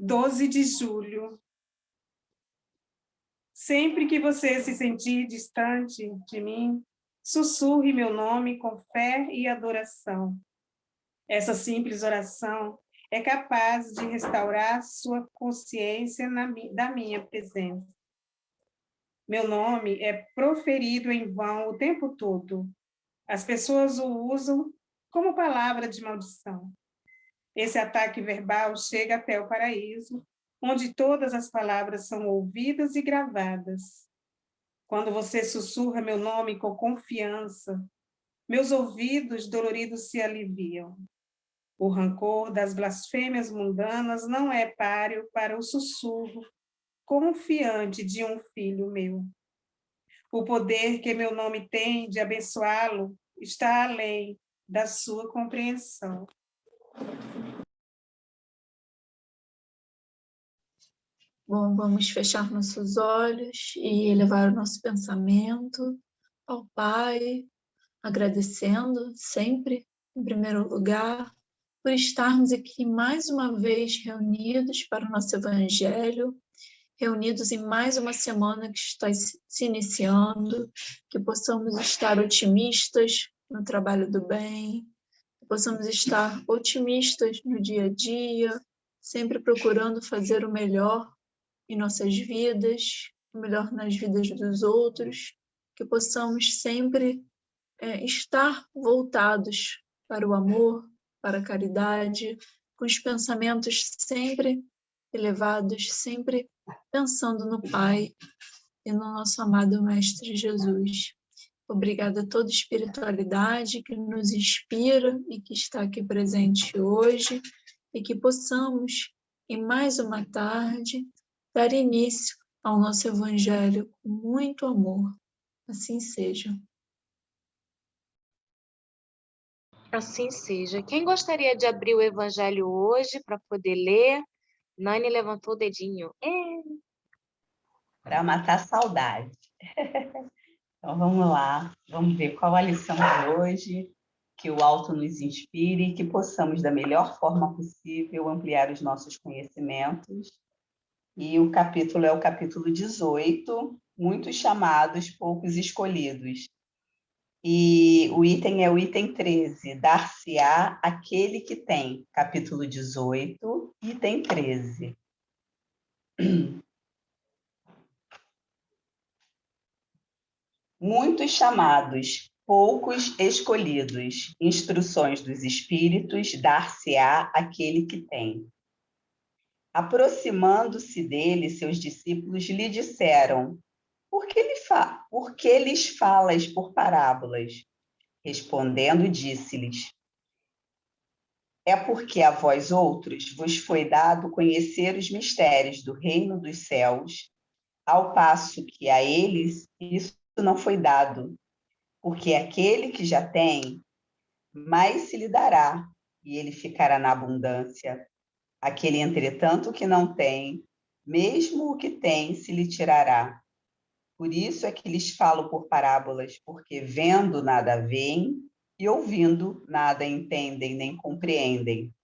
12 de julho. Sempre que você se sentir distante de mim, sussurre meu nome com fé e adoração. Essa simples oração é capaz de restaurar sua consciência da minha presença. Meu nome é proferido em vão o tempo todo. As pessoas o usam como palavra de maldição. Esse ataque verbal chega até o paraíso, onde todas as palavras são ouvidas e gravadas. Quando você sussurra meu nome com confiança, meus ouvidos doloridos se aliviam. O rancor das blasfêmias mundanas não é páreo para o sussurro confiante de um filho meu. O poder que meu nome tem de abençoá-lo está além da sua compreensão. Bom, vamos fechar nossos olhos e elevar o nosso pensamento ao Pai, agradecendo sempre, em primeiro lugar, por estarmos aqui mais uma vez reunidos para o nosso Evangelho, reunidos em mais uma semana que está se iniciando, que possamos estar otimistas no trabalho do bem, que possamos estar otimistas no dia a dia, sempre procurando fazer o melhor em nossas vidas, o melhor nas vidas dos outros, que possamos sempre estar voltados para o amor, para a caridade, com os pensamentos sempre elevados, sempre pensando no Pai e no nosso amado Mestre Jesus. Obrigada a toda a espiritualidade que nos inspira e que está aqui presente hoje, e que possamos, em mais uma tarde, dar início ao nosso Evangelho com muito amor. Assim seja. Assim seja. Quem gostaria de abrir o Evangelho hoje para poder ler? Nani levantou o dedinho. Para matar a saudade. Então vamos lá, vamos ver qual a lição de hoje, que o alto nos inspire e que possamos, da melhor forma possível, ampliar os nossos conhecimentos. E o capítulo é o capítulo 18, muitos chamados, poucos escolhidos. E o item é o item 13, dar-se-á aquele que tem. Capítulo 18, item 13. Muitos chamados, poucos escolhidos. Instruções dos Espíritos, dar-se-á aquele que tem. Aproximando-se dele, seus discípulos lhe disseram: Por que lhes falas por parábolas? Respondendo, disse-lhes: É porque a vós outros vos foi dado conhecer os mistérios do reino dos céus, ao passo que a eles isso não foi dado. Porque aquele que já tem, mais se lhe dará, e ele ficará na abundância. Aquele, entretanto, que não tem, mesmo o que tem, se lhe tirará. Por isso é que lhes falo por parábolas, porque vendo nada veem, e ouvindo nada entendem nem compreendem.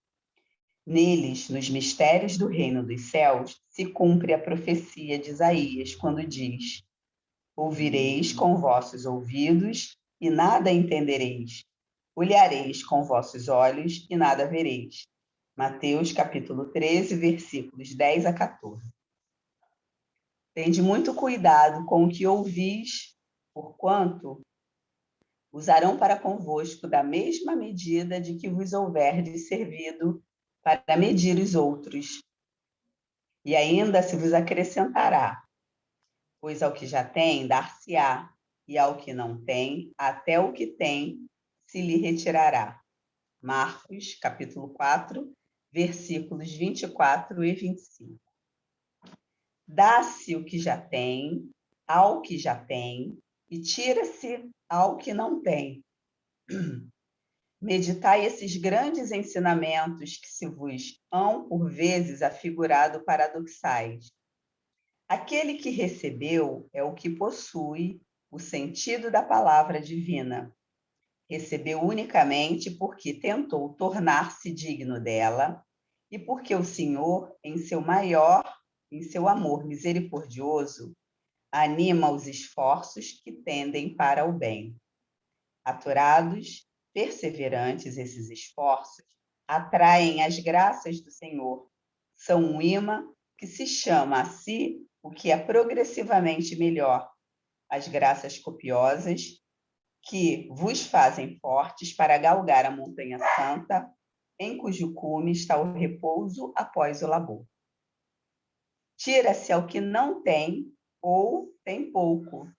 Neles, nos mistérios do reino dos céus, se cumpre a profecia de Isaías, quando diz: Ouvireis com vossos ouvidos e nada entendereis. Olhareis com vossos olhos e nada vereis. Mateus capítulo 13, versículos 10 a 14. Tende muito cuidado com o que ouvis, porquanto usarão para convosco da mesma medida de que vos houverdes servido para medir os outros. E ainda se vos acrescentará, pois ao que já tem, dar-se-á, e ao que não tem, até o que tem, se lhe retirará. Marcos, capítulo 4, versículos 24 e 25. Dá-se o que já tem, ao que já tem, e tira-se ao que não tem. Meditai esses grandes ensinamentos que se vos hão, por vezes, afigurado paradoxais. Aquele que recebeu é o que possui o sentido da palavra divina. Recebeu unicamente porque tentou tornar-se digno dela, e porque o Senhor, em seu amor misericordioso, anima os esforços que tendem para o bem. Aturados, perseverantes esses esforços, atraem as graças do Senhor. São um imã que se chama a si o que é progressivamente melhor, as graças copiosas que vos fazem fortes para galgar a montanha santa, em cujo cume está o repouso após o labor. Tira-se ao que não tem ou tem pouco.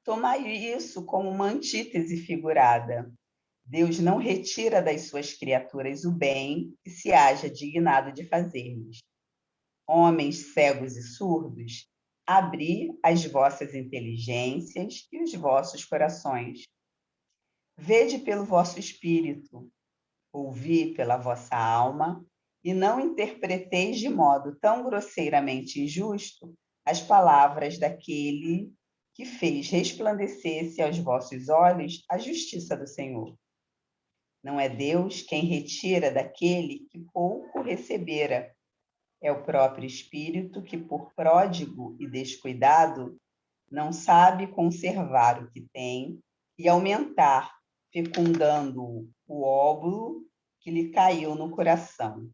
Tomai isso como uma antítese figurada. Deus não retira das suas criaturas o bem que se haja dignado de fazer-lhes. Homens cegos e surdos, abri as vossas inteligências e os vossos corações. Vede pelo vosso espírito, ouvi pela vossa alma, e não interpreteis de modo tão grosseiramente injusto as palavras daquele que fez resplandecer-se aos vossos olhos a justiça do Senhor. Não é Deus quem retira daquele que pouco recebera. É o próprio Espírito que, por pródigo e descuidado, não sabe conservar o que tem e aumentar, fecundando o óvulo que lhe caiu no coração.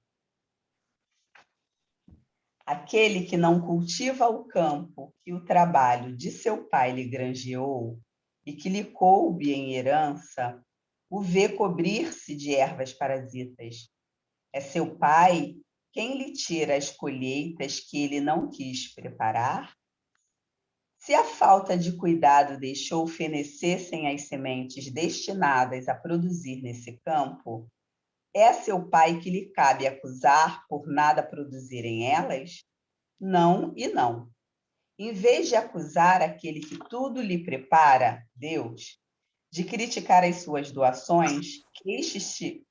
Aquele que não cultiva o campo que o trabalho de seu pai lhe granjeou e que lhe coube em herança, o vê cobrir-se de ervas parasitas. É seu pai quem lhe tira as colheitas que ele não quis preparar? Se a falta de cuidado deixou fenecer-sem as sementes destinadas a produzir nesse campo, é seu pai que lhe cabe acusar por nada produzirem elas? Não e não. Em vez de acusar aquele que tudo lhe prepara, Deus, de criticar as suas doações, queixe-se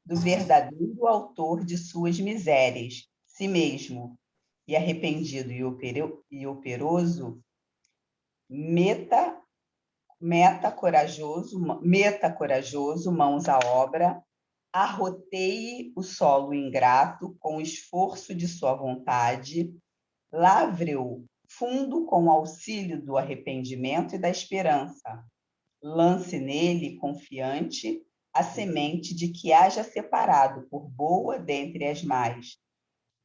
do verdadeiro autor de suas misérias, si mesmo, e arrependido e operoso, meta corajoso, mãos à obra, arroteie o solo ingrato com o esforço de sua vontade, lavre-o fundo com o auxílio do arrependimento e da esperança. Lance nele, confiante, a semente de que haja separado por boa dentre as más.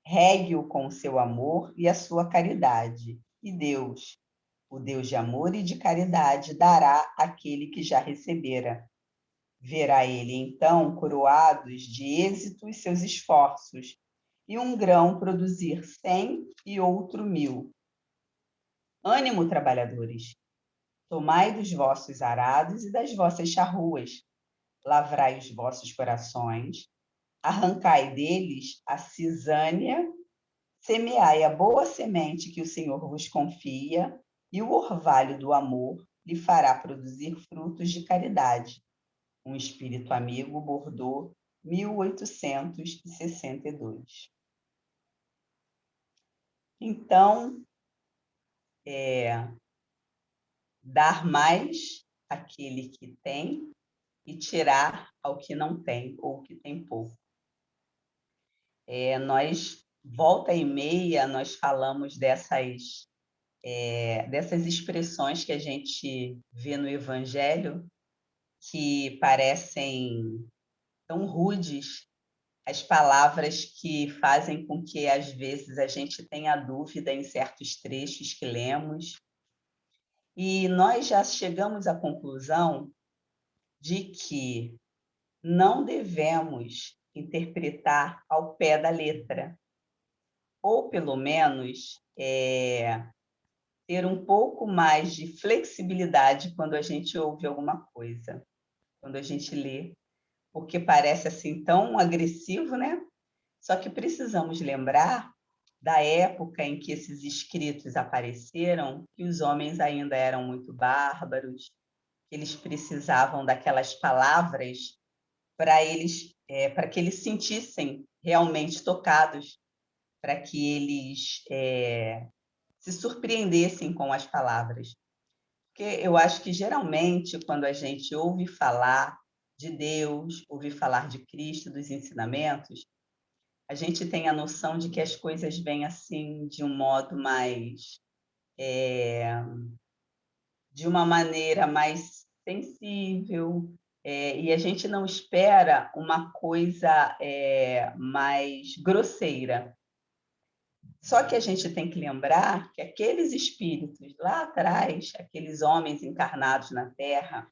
Regue-o com o seu amor e a sua caridade. E Deus, o Deus de amor e de caridade, dará àquele que já recebera. Verá ele, então, coroados de êxito os seus esforços, e um grão produzir 100 e outro 1000. Ânimo, trabalhadores! Tomai dos vossos arados e das vossas charruas, lavrai os vossos corações, arrancai deles a cisânia, semeai a boa semente que o Senhor vos confia, e o orvalho do amor lhe fará produzir frutos de caridade. Um espírito amigo, Bordeaux, 1862. Então, dar mais àquele que tem e tirar ao que não tem ou que tem pouco. Nós, volta e meia, nós falamos dessas expressões que a gente vê no Evangelho, que parecem tão rudes, as palavras que fazem com que, às vezes, a gente tenha dúvida em certos trechos que lemos. E nós já chegamos à conclusão de que não devemos interpretar ao pé da letra, ou, pelo menos, ter um pouco mais de flexibilidade quando a gente ouve alguma coisa, quando a gente lê, porque parece assim tão agressivo, né? Só que precisamos lembrar da época em que esses escritos apareceram, que os homens ainda eram muito bárbaros, que eles precisavam daquelas palavras para que eles sentissem realmente tocados, para que eles se surpreendessem com as palavras. Porque eu acho que, geralmente, quando a gente ouve falar de Deus, ouvir falar de Cristo, dos ensinamentos, a gente tem a noção de que as coisas vêm assim de um modo mais, de uma maneira mais sensível, e a gente não espera uma coisa mais grosseira. Só que a gente tem que lembrar que aqueles espíritos lá atrás, aqueles homens encarnados na Terra,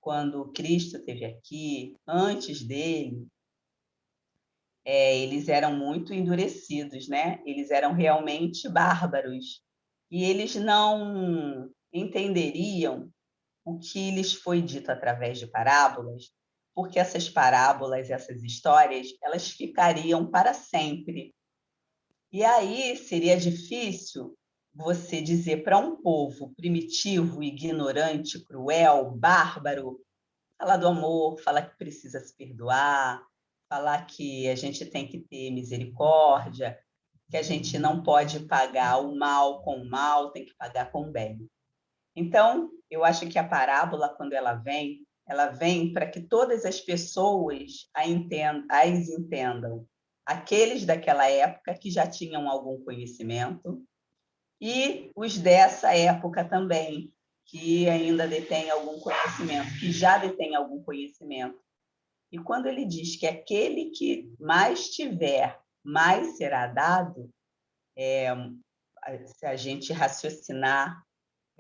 quando Cristo esteve aqui, antes dele, eles eram muito endurecidos, né? Eles eram realmente bárbaros. E eles não entenderiam o que lhes foi dito através de parábolas, porque essas parábolas, essas histórias, elas ficariam para sempre. E aí seria difícil você dizer para um povo primitivo, ignorante, cruel, bárbaro, falar do amor, falar que precisa se perdoar, falar que a gente tem que ter misericórdia, que a gente não pode pagar o mal com o mal, tem que pagar com o bem. Então, eu acho que a parábola, quando ela vem para que todas as pessoas as entendam. Aqueles daquela época que já tinham algum conhecimento e os dessa época também, que ainda detêm algum conhecimento, que já detêm algum conhecimento. E quando ele diz que aquele que mais tiver, mais será dado, se a gente raciocinar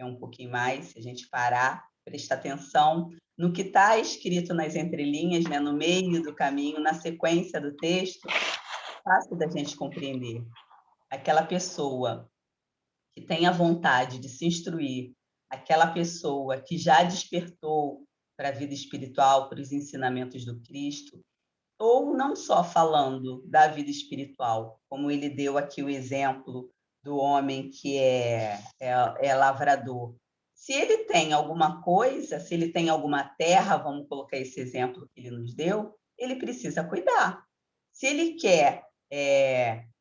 um pouquinho mais, se a gente parar, prestar atenção no que está escrito nas entrelinhas, né, no meio do caminho, na sequência do texto, fácil da gente compreender. Aquela pessoa que tem a vontade de se instruir, aquela pessoa que já despertou para a vida espiritual, para os ensinamentos do Cristo, ou não só falando da vida espiritual, como ele deu aqui o exemplo do homem que é lavrador. Se ele tem alguma coisa, se ele tem alguma terra, vamos colocar esse exemplo que ele nos deu, ele precisa cuidar. Se ele quer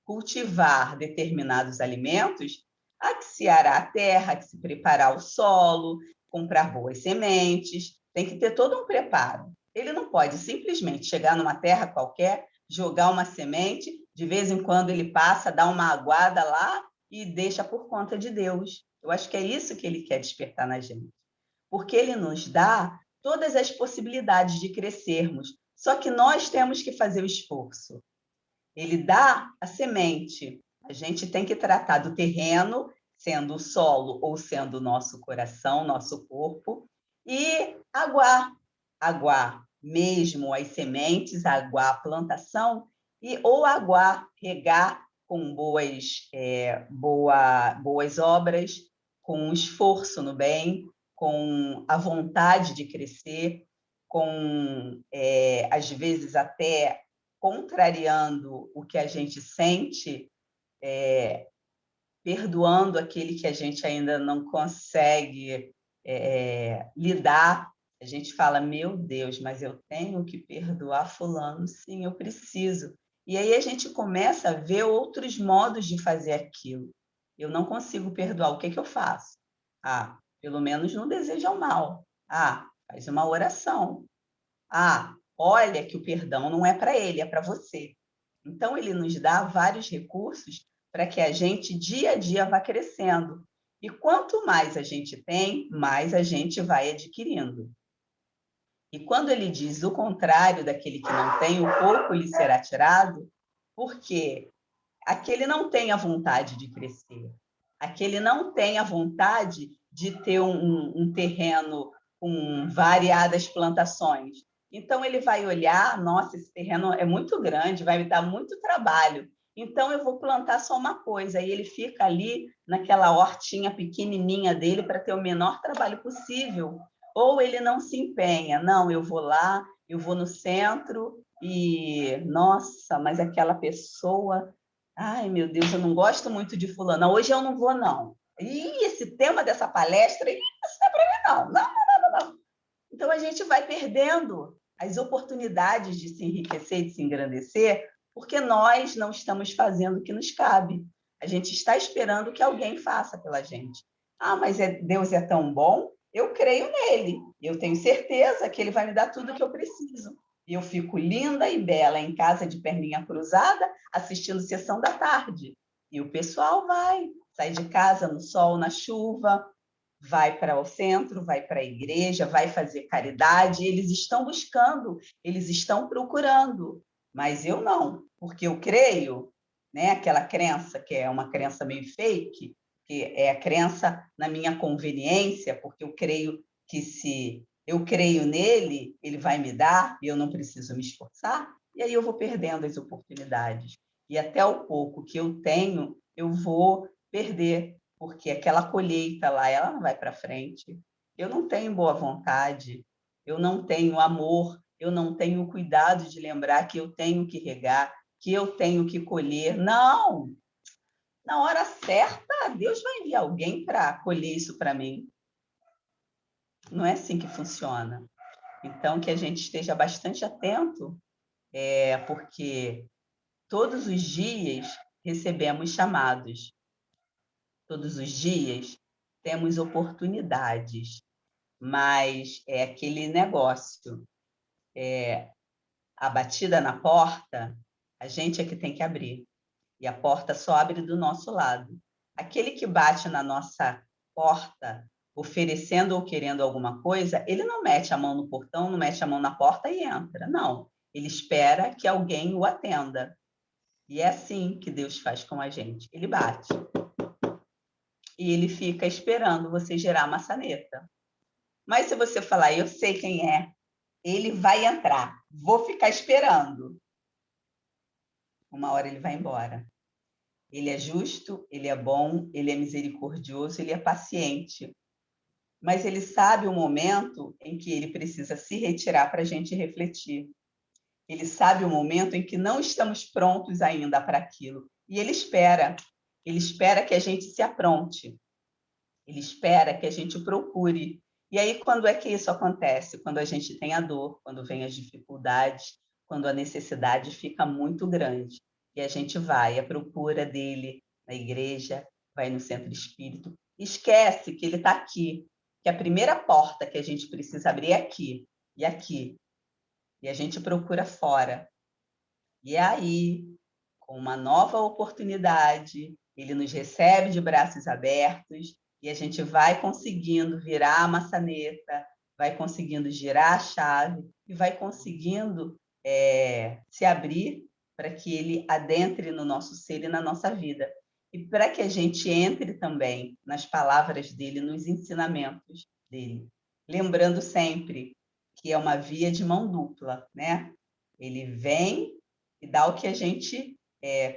cultivar determinados alimentos, há que se arar a terra, há que se preparar o solo, comprar boas sementes, tem que ter todo um preparo. Ele não pode simplesmente chegar numa terra qualquer, jogar uma semente, de vez em quando ele passa, dá uma aguada lá e deixa por conta de Deus. Eu acho que é isso que ele quer despertar na gente. Porque ele nos dá todas as possibilidades de crescermos, só que nós temos que fazer o esforço. Ele dá a semente, a gente tem que tratar do terreno, sendo o solo ou sendo o nosso coração, nosso corpo, e aguar mesmo as sementes, aguar a plantação, ou aguar, regar com boas obras, com esforço no bem, com a vontade de crescer, com, às vezes, até contrariando o que a gente sente, perdoando aquele que a gente ainda não consegue lidar. A gente fala, meu Deus, mas eu tenho que perdoar fulano. Sim, eu preciso. E aí a gente começa a ver outros modos de fazer aquilo. Eu não consigo perdoar, o que eu faço? Pelo menos não deseja o mal. Faz uma oração. Olha que o perdão não é para ele, é para você. Então, ele nos dá vários recursos para que a gente, dia a dia, vá crescendo. E quanto mais a gente tem, mais a gente vai adquirindo. E quando ele diz o contrário daquele que não tem, o pouco lhe será tirado, porque aquele não tem a vontade de crescer, aquele não tem a vontade de ter um terreno com variadas plantações. Então, ele vai olhar, nossa, esse terreno é muito grande, vai me dar muito trabalho, então eu vou plantar só uma coisa. E ele fica ali naquela hortinha pequenininha dele para ter o menor trabalho possível. Ou ele não se empenha, não, eu vou lá, eu vou no centro e, nossa, mas aquela pessoa, ai, meu Deus, eu não gosto muito de fulano, não, hoje eu não vou, não. Esse tema dessa palestra, isso não é para mim, não. Então, a gente vai perdendo as oportunidades de se enriquecer, de se engrandecer, porque nós não estamos fazendo o que nos cabe. A gente está esperando que alguém faça pela gente. Mas Deus é tão bom, eu creio nele. Eu tenho certeza que ele vai me dar tudo que eu preciso. E eu fico linda e bela em casa de perninha cruzada, assistindo sessão da tarde. E o pessoal sai de casa no sol, na chuva, vai para o centro, vai para a igreja, vai fazer caridade. Eles estão buscando, eles estão procurando. Mas eu não, porque eu creio, né? Aquela crença que é uma crença meio fake, que é a crença na minha conveniência, porque eu creio que se eu creio nele, ele vai me dar e eu não preciso me esforçar, e aí eu vou perdendo as oportunidades. E até o pouco que eu tenho, eu vou perder, porque aquela colheita lá, ela não vai para frente. Eu não tenho boa vontade, eu não tenho amor, eu não tenho cuidado de lembrar que eu tenho que regar, que eu tenho que colher. Não! Na hora certa, Deus vai enviar alguém para colher isso para mim. Não é assim que funciona. Então, que a gente esteja bastante atento, porque todos os dias recebemos chamados, todos os dias temos oportunidades, mas é aquele negócio, a batida na porta, a gente é que tem que abrir, e a porta só abre do nosso lado. Aquele que bate na nossa porta, oferecendo ou querendo alguma coisa, ele não mete a mão no portão, não mete a mão na porta e entra. Não, ele espera que alguém o atenda. E é assim que Deus faz com a gente. Ele bate. E ele fica esperando você gerar a maçaneta. Mas se você falar, eu sei quem é, ele vai entrar. Vou ficar esperando. Uma hora ele vai embora. Ele é justo, ele é bom, ele é misericordioso, ele é paciente. Mas ele sabe o momento em que ele precisa se retirar para a gente refletir. Ele sabe o momento em que não estamos prontos ainda para aquilo. E ele espera. Ele espera que a gente se apronte. Ele espera que a gente procure. E aí, quando é que isso acontece? Quando a gente tem a dor, quando vem as dificuldades, quando a necessidade fica muito grande. E a gente vai à procura dele na igreja, vai no centro espírita. Esquece que ele está aqui, que a primeira porta que a gente precisa abrir é aqui e aqui. E a gente procura fora. E aí, com uma nova oportunidade, ele nos recebe de braços abertos e a gente vai conseguindo virar a maçaneta, vai conseguindo girar a chave e vai conseguindo se abrir para que ele adentre no nosso ser e na nossa vida. E para que a gente entre também nas palavras dele, nos ensinamentos dele. Lembrando sempre que é uma via de mão dupla, né? Ele vem e dá o que a gente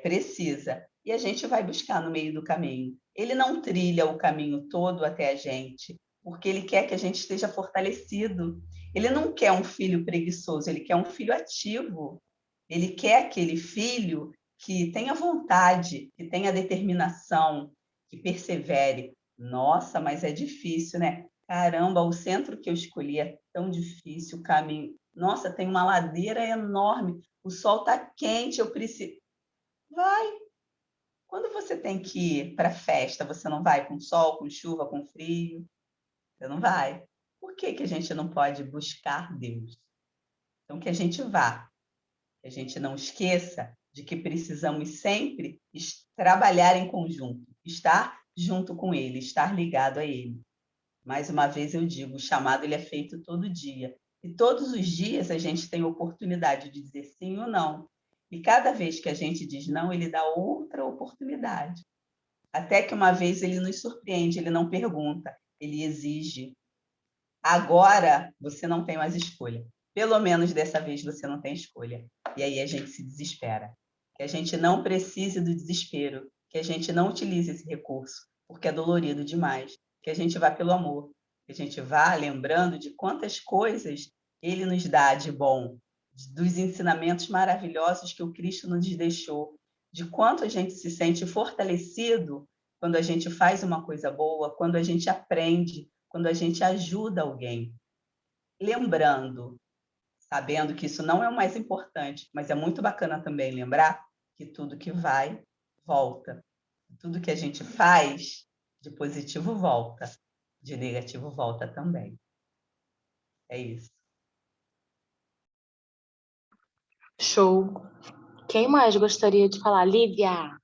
precisa. E a gente vai buscar no meio do caminho. Ele não trilha o caminho todo até a gente, porque ele quer que a gente esteja fortalecido. Ele não quer um filho preguiçoso, ele quer um filho ativo. Ele quer aquele filho que tenha vontade, que tenha determinação, que persevere. Nossa, mas é difícil, né? Caramba, o centro que eu escolhi é tão difícil, o caminho. Nossa, tem uma ladeira enorme, o sol está quente, eu preciso. Vai. Quando você tem que ir para a festa, você não vai com sol, com chuva, com frio? Você não vai. Por que que a gente não pode buscar Deus? Então, que a gente vá, que a gente não esqueça de que precisamos sempre trabalhar em conjunto, estar junto com Ele, estar ligado a Ele. Mais uma vez eu digo, o chamado ele é feito todo dia. E todos os dias a gente tem oportunidade de dizer sim ou não. E cada vez que a gente diz não, ele dá outra oportunidade. Até que uma vez ele nos surpreende, ele não pergunta, ele exige. Agora você não tem mais escolha. Pelo menos dessa vez você não tem escolha. E aí a gente se desespera. Que a gente não precise do desespero, que a gente não utilize esse recurso, porque é dolorido demais. Que a gente vá pelo amor, que a gente vá lembrando de quantas coisas ele nos dá de bom, dos ensinamentos maravilhosos que o Cristo nos deixou, de quanto a gente se sente fortalecido quando a gente faz uma coisa boa, quando a gente aprende, quando a gente ajuda alguém. Lembrando, sabendo que isso não é o mais importante, mas é muito bacana também lembrar que tudo que vai, volta. Tudo que a gente faz de positivo volta. de negativo volta também. É isso. Show. Quem mais gostaria de falar? Lívia?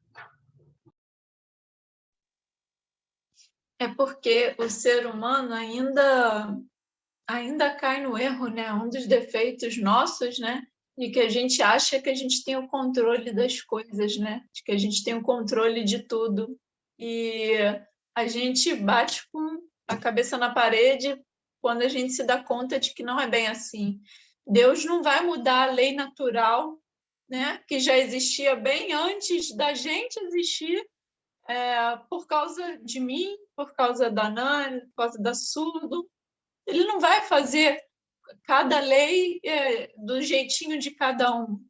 É porque o ser humano ainda cai no erro, né? Um dos defeitos nossos, né? De que a gente acha que a gente tem o controle das coisas, né? De que a gente tem o controle de tudo. E a gente bate com a cabeça na parede quando a gente se dá conta de que não é bem assim. Deus não vai mudar a lei natural, né? Que já existia bem antes da gente existir, por causa de mim, por causa da Nani, por causa da Surdo. Ele não vai fazer cada lei do jeitinho de cada um.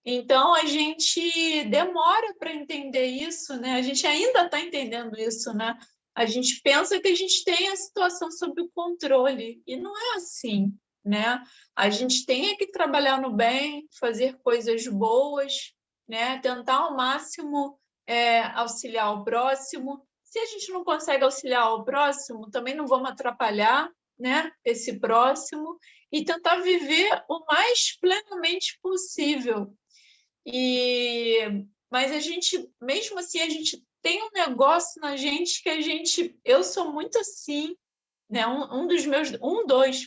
Então, a gente demora para entender isso, né? A gente ainda está entendendo isso, né? A gente pensa que a gente tem a situação sob o controle, e não é assim, né? A gente tem que trabalhar no bem, fazer coisas boas, né? Tentar ao máximo auxiliar o próximo. Se a gente não consegue auxiliar o próximo, também não vamos atrapalhar, né? Esse próximo, e tentar viver o mais plenamente possível. Mas a gente, mesmo assim, a gente tem um negócio na gente que eu sou muito assim, né? Dos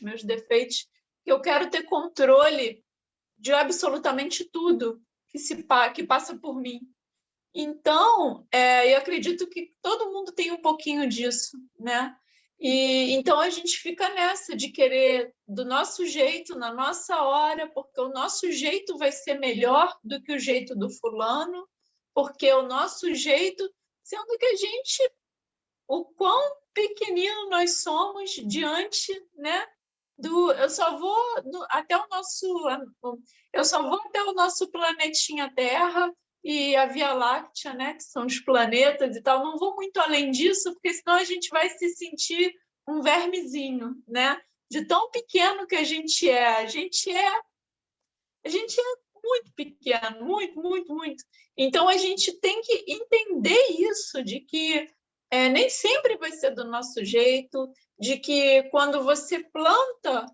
meus defeitos, que eu quero ter controle de absolutamente tudo que passa por mim. Então, eu acredito que todo mundo tem um pouquinho disso, né? E então a gente fica nessa de querer do nosso jeito, na nossa hora, porque o nosso jeito vai ser melhor do que o jeito do fulano, porque o nosso jeito, sendo que o quão pequenino nós somos diante, né? Eu só vou até o nosso planetinha Terra e a Via Láctea, né, que são os planetas e tal. Não vou muito além disso, porque senão a gente vai se sentir um vermezinho, né? De tão pequeno que a gente é. A gente é muito pequeno, muito, muito, muito. Então a gente tem que entender isso, de que nem sempre vai ser do nosso jeito, de que quando você planta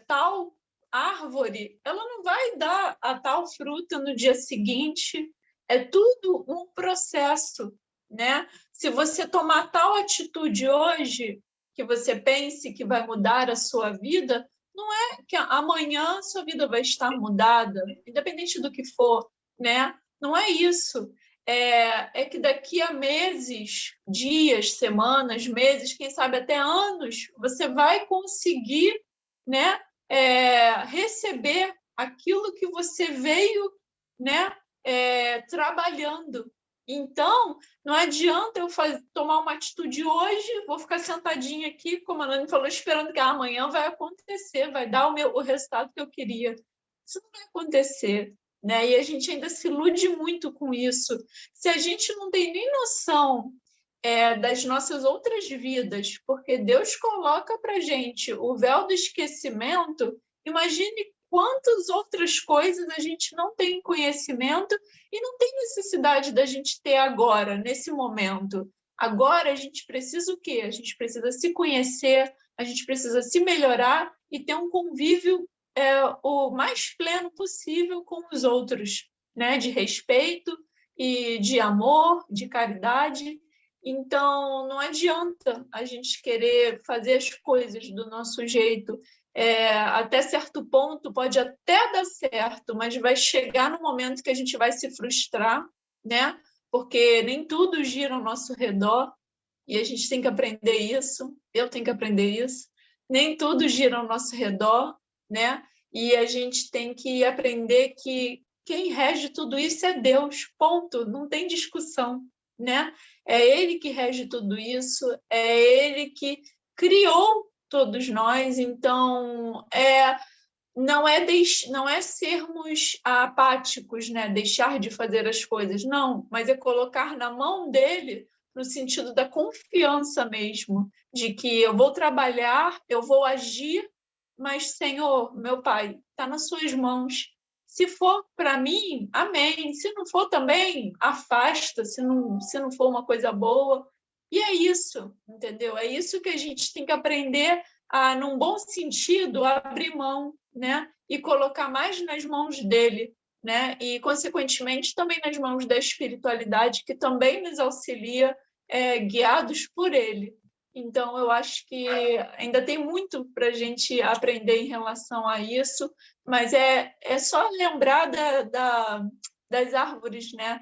tal árvore, ela não vai dar a tal fruta no dia seguinte. É tudo um processo, né? Se você tomar tal atitude hoje, que você pense que vai mudar a sua vida, não é que amanhã a sua vida vai estar mudada, independente do que for, né? Não é isso. É que daqui a meses, dias, semanas, meses, quem sabe até anos, você vai conseguir, né, receber aquilo que você veio, né, trabalhando. Então, não adianta eu tomar uma atitude hoje, vou ficar sentadinha aqui, como a Nani falou, esperando que amanhã vai acontecer, vai dar o resultado que eu queria. Isso não vai acontecer. Né? E a gente ainda se ilude muito com isso. Se a gente não tem nem noção das nossas outras vidas, porque Deus coloca para a gente o véu do esquecimento, imagine quantas outras coisas a gente não tem conhecimento e não tem necessidade da gente ter agora, nesse momento. Agora a gente precisa o quê? A gente precisa se conhecer, a gente precisa se melhorar e ter um convívio o mais pleno possível com os outros, né? De respeito e de amor, de caridade. Então, não adianta a gente querer fazer as coisas do nosso jeito. Até certo ponto pode até dar certo, mas vai chegar no momento que a gente vai se frustrar, né? Porque nem tudo gira ao nosso redor e a gente tem que aprender isso. Eu tenho que aprender isso. Nem tudo gira ao nosso redor, né? E a gente tem que aprender que quem rege tudo isso é Deus, ponto, não tem discussão, né? É Ele que rege tudo isso, é Ele que criou todos nós, então não é sermos apáticos, né? Deixar de fazer as coisas, não, mas é colocar na mão dele no sentido da confiança mesmo, de que eu vou trabalhar, eu vou agir, mas, Senhor, meu Pai, está nas suas mãos. Se for para mim, amém. Se não for também, afasta, se não for uma coisa boa. E é isso, entendeu? É isso que a gente tem que aprender a, num bom sentido, abrir mão, né? E colocar mais nas mãos dele, né? E, consequentemente, também nas mãos da espiritualidade, que também nos auxilia, guiados por ele. Então, eu acho que ainda tem muito para a gente aprender em relação a isso, mas é só lembrar das árvores, né?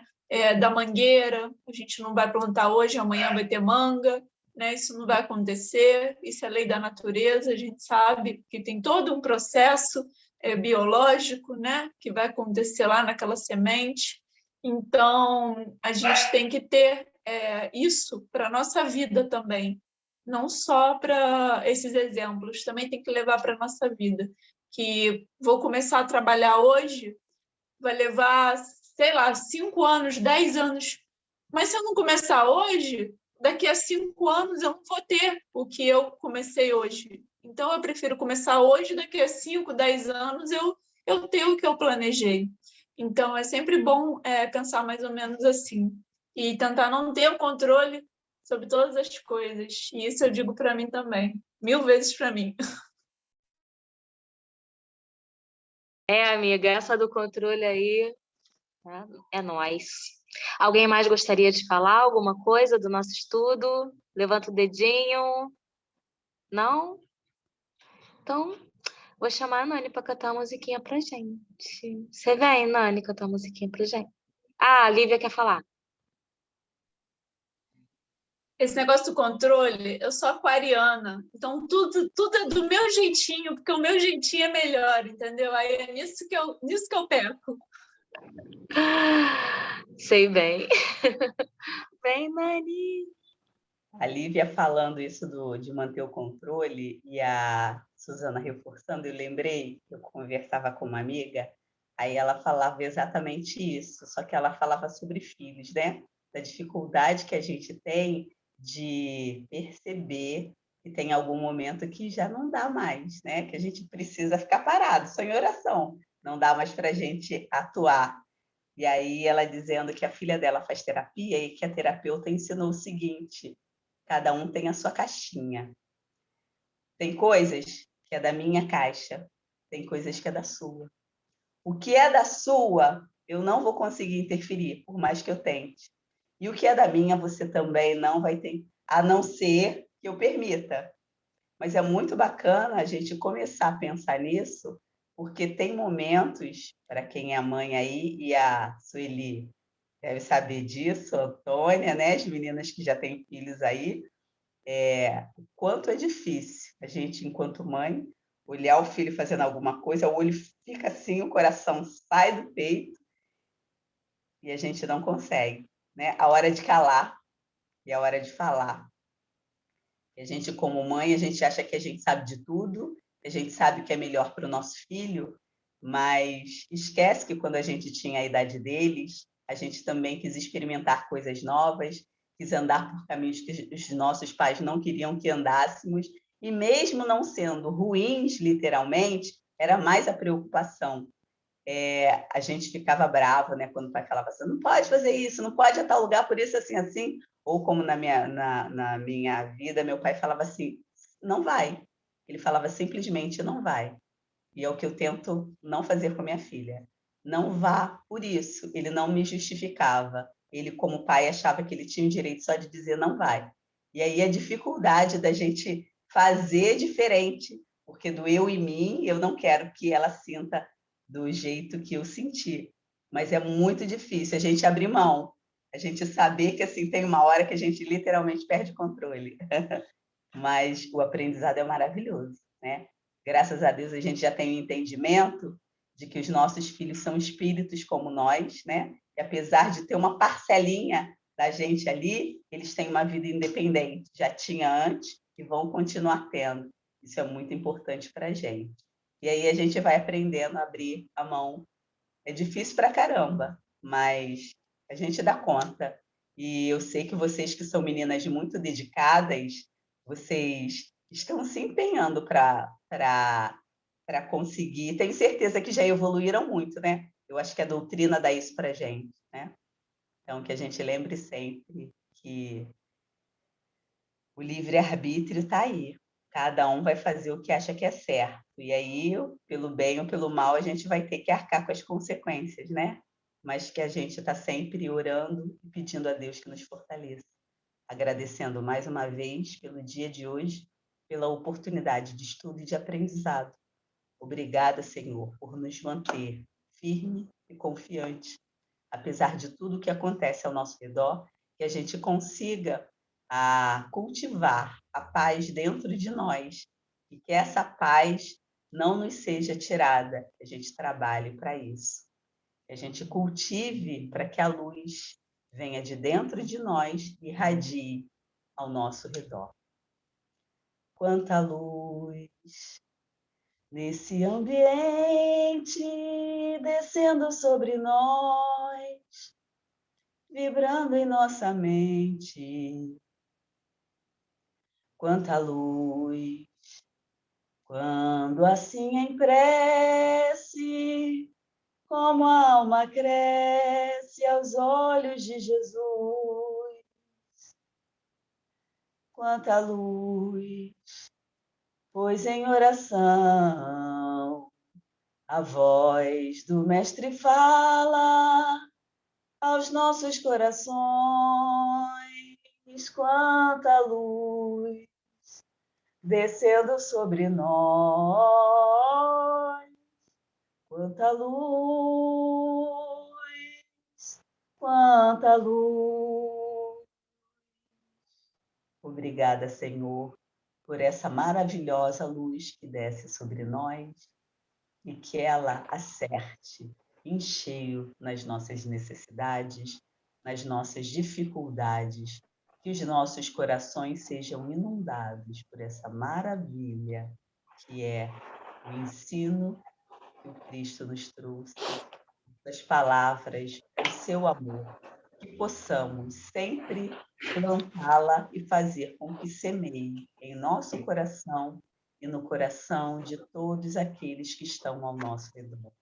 Da mangueira, a gente não vai plantar hoje, amanhã vai ter manga, né? Isso não vai acontecer, isso é lei da natureza, a gente sabe que tem todo um processo biológico, né? Que vai acontecer lá naquela semente. Então, a gente tem que ter isso para a nossa vida também, não só para esses exemplos, também tem que levar para a nossa vida, que vou começar a trabalhar hoje, vai levar, sei lá, 5 anos, 10 anos. Mas se eu não começar hoje, daqui a 5 anos eu não vou ter o que eu comecei hoje. Então eu prefiro começar hoje, daqui a 5, 10 anos eu tenho o que eu planejei. Então é sempre bom pensar mais ou menos assim. E tentar não ter o controle sobre todas as coisas. E isso eu digo para mim também. 1000 vezes para mim. Amiga, essa do controle aí, tá? É nóis. Alguém mais gostaria de falar alguma coisa do nosso estudo? Levanta o dedinho. Não? Então, vou chamar a Nani para cantar uma musiquinha pra gente. Você vem, Nani, cantar uma musiquinha pra gente. Ah, a Lívia quer falar. Esse negócio do controle, eu sou aquariana, então tudo é do meu jeitinho, porque o meu jeitinho é melhor, entendeu? Aí é nisso que eu perco. Sei bem. Vem, Nani. A Lívia falando isso de manter o controle e a Suzana reforçando, eu lembrei, eu conversava com uma amiga, aí ela falava exatamente isso, só que ela falava sobre filhos, né? Da dificuldade que a gente tem de perceber que tem algum momento que já não dá mais, né? Que a gente precisa ficar parado, só em oração, não dá mais para a gente atuar. E aí ela dizendo que a filha dela faz terapia e que a terapeuta ensinou o seguinte: cada um tem a sua caixinha. Tem coisas que é da minha caixa, tem coisas que é da sua. O que é da sua, eu não vou conseguir interferir, por mais que eu tente. E o que é da minha, você também não vai ter, a não ser que eu permita. Mas é muito bacana a gente começar a pensar nisso, porque tem momentos, para quem é mãe aí, e a Sueli deve saber disso, a Antônia, né? As meninas que já têm filhos aí, o quanto é difícil a gente, enquanto mãe, olhar o filho fazendo alguma coisa, o olho fica assim, o coração sai do peito e a gente não consegue, né? A hora de calar e a hora de falar. E a gente, como mãe, a gente acha que a gente sabe de tudo, a gente sabe o que é melhor para o nosso filho, mas esquece que quando a gente tinha a idade deles, a gente também quis experimentar coisas novas, quis andar por caminhos que os nossos pais não queriam que andássemos, e mesmo não sendo ruins, literalmente, era mais a preocupação. A gente ficava bravo, né, quando o pai falava assim, não pode fazer isso, não pode ir a tal lugar por isso, assim, assim. Ou como na minha vida, meu pai falava assim, não vai. Ele falava simplesmente, não vai. E é o que eu tento não fazer com a minha filha. Não vá por isso. Ele não me justificava. Ele, como pai, achava que ele tinha o direito só de dizer não vai. E aí a dificuldade da gente fazer diferente, porque do eu e mim, eu não quero que ela sinta do jeito que eu senti. Mas é muito difícil a gente abrir mão, a gente saber que assim tem uma hora que a gente literalmente perde o controle. Mas o aprendizado é maravilhoso, né? Graças a Deus a gente já tem o entendimento de que os nossos filhos são espíritos como nós, né? E apesar de ter uma parcelinha da gente ali, eles têm uma vida independente, já tinha antes e vão continuar tendo. Isso é muito importante para a gente. E aí a gente vai aprendendo a abrir a mão. É difícil para caramba, mas a gente dá conta. E eu sei que vocês que são meninas muito dedicadas, vocês estão se empenhando para conseguir. Tenho certeza que já evoluíram muito, né? Eu acho que a doutrina dá isso para a gente, né? Então, que a gente lembre sempre que O livre-arbítrio está aí. Cada um vai fazer o que acha que é certo. E aí, pelo bem ou pelo mal, a gente vai ter que arcar com as consequências, né? Mas que a gente está sempre orando e pedindo a Deus que nos fortaleça. Agradecendo mais uma vez pelo dia de hoje, pela oportunidade de estudo e de aprendizado. Obrigada, Senhor, por nos manter firme e confiante, apesar de tudo que acontece ao nosso redor, que a gente consiga cultivar a paz dentro de nós e que essa paz não nos seja tirada, que a gente trabalhe para isso, que a gente cultive para que a luz venha de dentro de nós e irradie ao nosso redor. Quanta luz nesse ambiente descendo sobre nós, vibrando em nossa mente. Quanta luz, quando assim em prece, como a alma cresce aos olhos de Jesus. Quanta luz, pois em oração a voz do Mestre fala aos nossos corações. Quanta luz descendo sobre nós. Quanta luz, quanta luz. Obrigada, Senhor, por essa maravilhosa luz que desce sobre nós e que ela acerte em cheio nas nossas necessidades, nas nossas dificuldades, que os nossos corações sejam inundados por essa maravilha que é o ensino que o Cristo nos trouxe, as palavras, o seu amor, que possamos sempre plantá-la e fazer com que semeie em nosso coração e no coração de todos aqueles que estão ao nosso redor.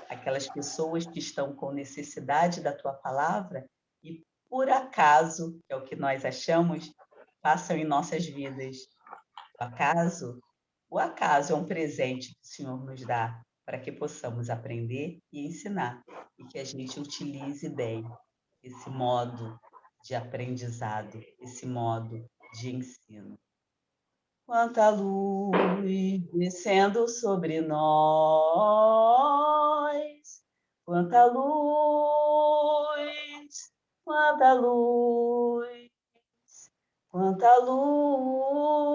Aquelas pessoas que estão com necessidade da tua palavra e, por acaso, que é o que nós achamos, passam em nossas vidas. O acaso é um presente que o Senhor nos dá para que possamos aprender e ensinar e que a gente utilize bem esse modo de aprendizado, esse modo de ensino. Quanta luz descendo sobre nós, quanta luz, quanta luz, quanta luz,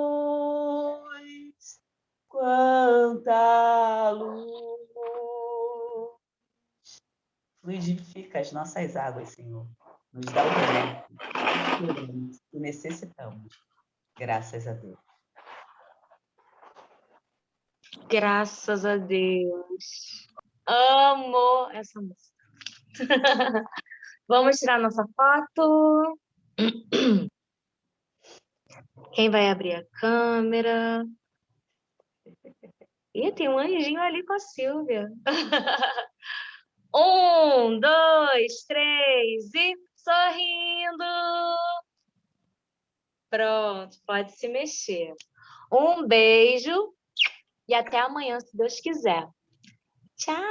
quanta luz. Fluidifica as nossas águas, Senhor. Nos dá o remédio que queremos e necessitamos. Graças a Deus. Graças a Deus. Amo essa música. Vamos tirar nossa foto. Quem vai abrir a câmera? Ih, tem um anjinho ali com a Silvia. 1, 2, 3 e sorrindo. Pronto, pode se mexer. Um beijo e até amanhã, se Deus quiser. Tchau!